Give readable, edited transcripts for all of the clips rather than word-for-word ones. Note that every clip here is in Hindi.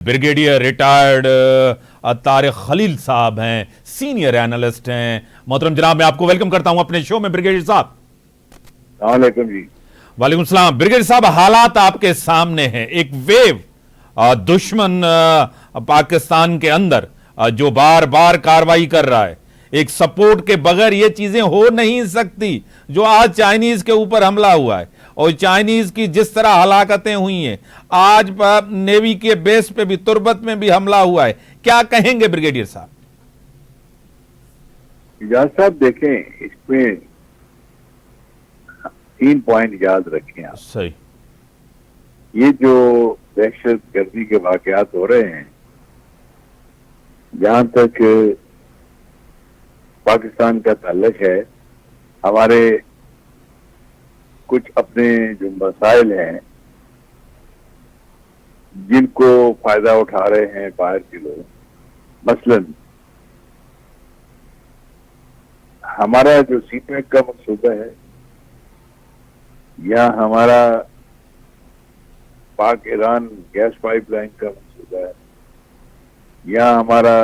ब्रिगेडियर रिटायर्ड तारिक खलील साहब हैं, सीनियर एनालिस्ट हैं। मोहतरम जनाब, मैं आपको वेलकम करता हूं अपने शो में। ब्रिगेडियर साहब, वालेकुम जी। वालेकुम सलाम। ब्रिगेडियर साहब, हालात आपके सामने हैं। एक वेव दुश्मन पाकिस्तान के अंदर जो बार बार कार्रवाई कर रहा है, एक सपोर्ट के बगैर ये चीजें हो नहीं सकती। जो आज चाइनीज के ऊपर हमला हुआ है और चाइनीज की जिस तरह हलाकतें हुई हैं, आज नेवी के बेस पे भी, तुर्बत में भी हमला हुआ है, क्या कहेंगे ब्रिगेडियर साहब? इजाज साहब, देखें, इसमें 3 पॉइंट याद रखें आप। सही। ये जो दहशत गर्दी के वाकयात हो रहे हैं, जहां तक पाकिस्तान का ताल्लुक है, हमारे कुछ अपने जो मसाइल हैं जिनको फायदा उठा रहे हैं बाहर के लोग, मसलन हमारा जो सीपेक का मंसूबा है, या हमारा पाक ईरान गैस पाइपलाइन का मंसूबा है, या हमारा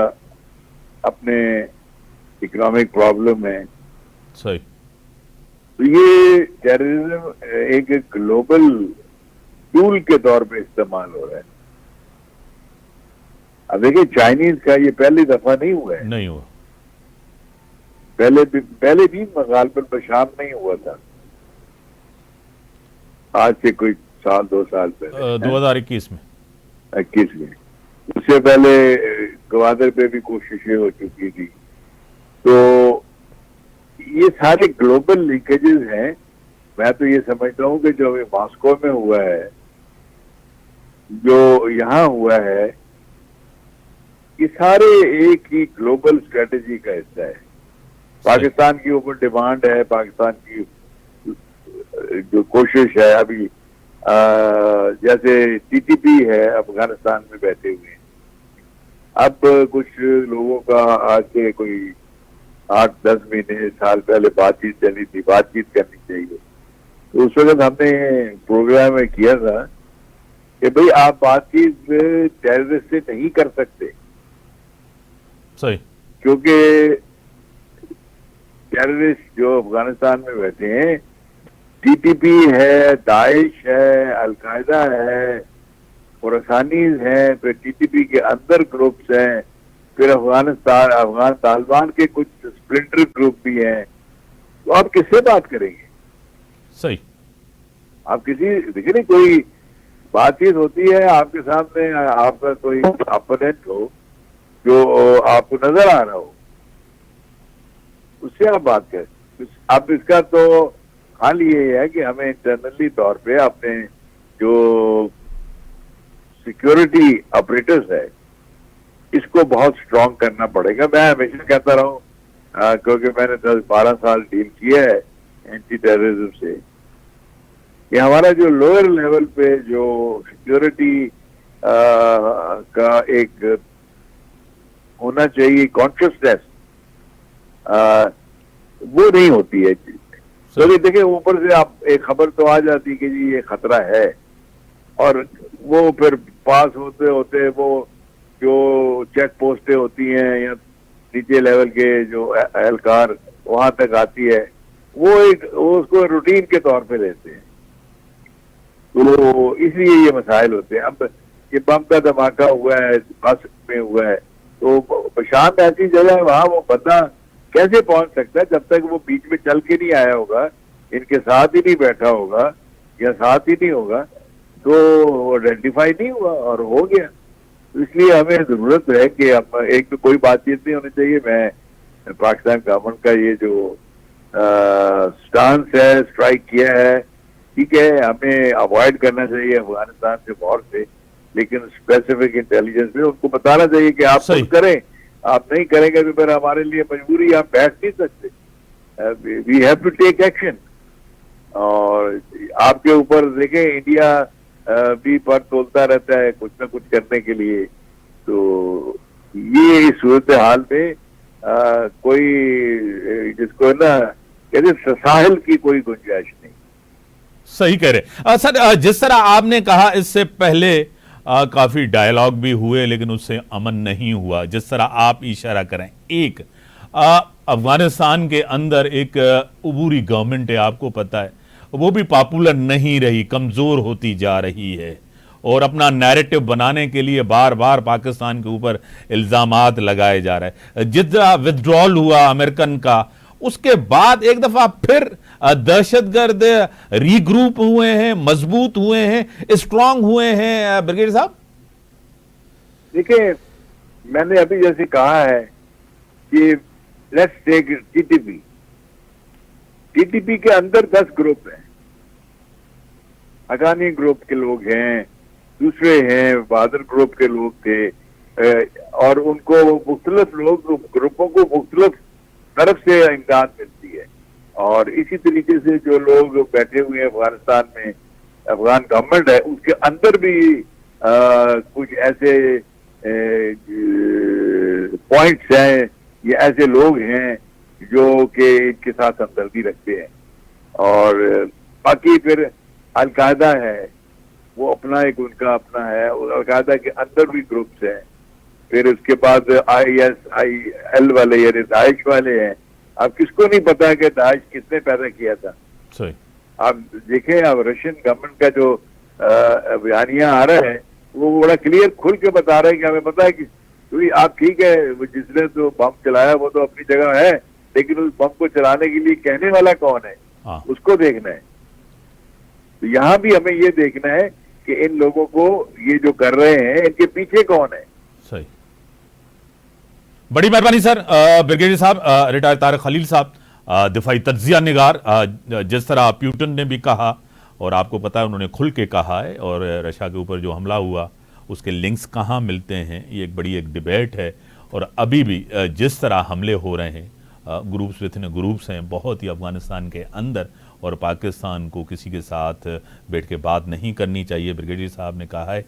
अपने इकोनॉमिक प्रॉब्लम है। सही। तो ये टेररिज्म एक ग्लोबल टूल के तौर पे इस्तेमाल हो रहा है। अब देखिए, चाइनीज का ये पहली दफा नहीं हुआ है। नहीं हुआ। पहले भी गालिबन बशाम नहीं हुआ था, आज से कोई 2 साल पहले, 2021 में। 21 में। उससे पहले गवादर पे भी कोशिशें हो चुकी थी। तो ये सारे ग्लोबल लीकेजेस हैं। मैं तो ये समझता हूं कि जो अभी मॉस्को में हुआ है, जो यहां हुआ है, ये सारे एक ही ग्लोबल स्ट्रेटेजी का हिस्सा है। पाकिस्तान की ऊपर डिमांड है, पाकिस्तान की जो कोशिश है अभी, जैसे टीटीपी है, अफगानिस्तान में बैठे हुए हैं। अब कुछ लोगों का आज से कोई 8-10 महीने, साल पहले बातचीत चली थी, बातचीत करनी चाहिए। तो उस वक्त हमने प्रोग्राम में किया था कि भाई, आप बातचीत टेररिस्ट से नहीं कर सकते। सही। क्योंकि टेररिस्ट जो अफगानिस्तान में बैठे हैं, टीटीपी है, दाइश है, अलकायदा है, खुरासानीज हैं, फिर टीटीपी के अंदर ग्रुप्स हैं, फिर अफगान तालिबान के कुछ स्प्लिंटर ग्रुप भी हैं। तो आप किससे बात करेंगे? सही। आप देखिए नहीं, कोई बातचीत होती है आपके सामने, आपका कोई अपोनेंट हो जो आपको नजर आ रहा हो, उससे आप बात करें। अब इसका तो हाल ये है कि हमें इंटरनली तौर पे अपने जो सिक्योरिटी ऑपरेटर्स है, इसको बहुत स्ट्रांग करना पड़ेगा। मैं हमेशा कहता रहा हूं, क्योंकि मैंने 10-12 साल डील किया है एंटी टेररिज्म से, कि हमारा जो लोअर लेवल पे जो सिक्योरिटी का एक होना चाहिए कॉन्शियसनेस, वो नहीं होती है। तो देखिए, ऊपर से आप एक खबर तो आ जाती है कि जी ये खतरा है, और वो फिर पास होते होते वो जो चेक पोस्टें होती हैं या नीचे लेवल के जो एहलकार वहां तक आती है, वो उसको रूटीन के तौर पे लेते हैं। तो इसलिए ये मसाइल होते हैं। अब ये बम का धमाका हुआ है, बस में हुआ है, तो शाम ऐसी जगह है, वहां वो बंदा कैसे पहुंच सकता है जब तक वो बीच में चल के नहीं आया होगा, इनके साथ ही नहीं बैठा होगा या साथ ही नहीं होगा, तो आइडेंटिफाई नहीं हुआ और हो गया। तो इसलिए हमें जरूरत है कि हम एक तो कोई बातचीत नहीं होनी चाहिए। मैं पाकिस्तान गवर्नमेंट का ये जो स्टांस है, स्ट्राइक किया है, ठीक है, हमें अवॉइड करना चाहिए अफगानिस्तान से, वॉर से, लेकिन स्पेसिफिक इंटेलिजेंस में उनको बताना चाहिए कि आप खुद करें। आप नहीं करेंगे तो फिर हमारे लिए मजबूरी, आप बैठ नहीं सकते। We have to take action. और आपके ऊपर देखें, इंडिया भी पर तोलता रहता है कुछ ना कुछ करने के लिए। तो ये सूरत हाल में कोई जिसको ना कहते साहिल की कोई गुंजाइश नहीं। सही कह रहे सर। जिस तरह आपने कहा, इससे पहले काफी डायलॉग भी हुए, लेकिन उससे अमन नहीं हुआ। जिस तरह आप इशारा करें, एक अफगानिस्तान के अंदर एक उबूरी गवर्नमेंट है, आपको पता है, वो भी पॉपुलर नहीं रही, कमजोर होती जा रही है, और अपना नैरेटिव बनाने के लिए बार बार पाकिस्तान के ऊपर इल्जामात लगाए जा रहे हैं। जिस तरह विथड्रॉल हुआ अमेरिकन का, उसके बाद एक दफा फिर दहशतगर्द रीग्रुप हुए हैं, मजबूत हुए हैं, स्ट्रांग हुए हैं। ब्रिगेडियर साहब, देखिए, मैंने अभी जैसे कहा है कि लेट्स टेक टीटीपी। टीटीपी के अंदर 10 ग्रुप हैं, हकानी ग्रुप के लोग हैं, दूसरे हैं, बहादुर ग्रुप के लोग थे, और उनको मुख्तलिफ लोग, ग्रुपों को मुख्तलिफ तरफ से इमदाद मिलती है। और इसी तरीके से जो लोग बैठे हुए हैं अफगानिस्तान में, अफगान गवर्नमेंट है, उसके अंदर भी कुछ ऐसे पॉइंट्स हैं, ये ऐसे लोग हैं जो कि इनके साथ हमदर्दी रखते हैं। और बाकी फिर अलकायदा है, वो अपना एक उनका अपना है, और अलकायदा के अंदर भी ग्रुप्स हैं। फिर उसके बाद ISIL वाले यानी दाइश वाले हैं। अब किसको नहीं पता है कि दाइश किसने पैदा किया था। सही। आप देखें, अब रशियन गवर्नमेंट का जो बयानिया आ रहा है, वो बड़ा क्लियर खुल के बता रहे हैं कि हमें पता है कि क्योंकि आप ठीक है, जिसने तो बम चलाया वो तो अपनी जगह है, लेकिन उस बम को चलाने के लिए कहने वाला कौन है, उसको देखना है। तो यहाँ भी हमें ये देखना है कि इन लोगों को ये जो कर रहे हैं, इनके पीछे कौन है। सही, बड़ी मेहरबानी सर। ब्रिगेडियर साहब, रिटायर्ड तारिक खलील साहब, दिफाई तज्जिया निगार, जिस तरह प्यूटन ने भी कहा, और आपको पता है उन्होंने खुल के कहा है, और रशिया के ऊपर जो हमला हुआ उसके लिंक्स कहाँ मिलते हैं, ये एक बड़ी एक डिबेट है। और अभी भी जिस तरह हमले हो रहे हैं, ग्रुप्स विद इन ग्रुप्स हैं बहुत ही अफगानिस्तान के अंदर, और पाकिस्तान को किसी के साथ बैठ के बात नहीं करनी चाहिए। ब्रिगेडियर साहब ने कहा है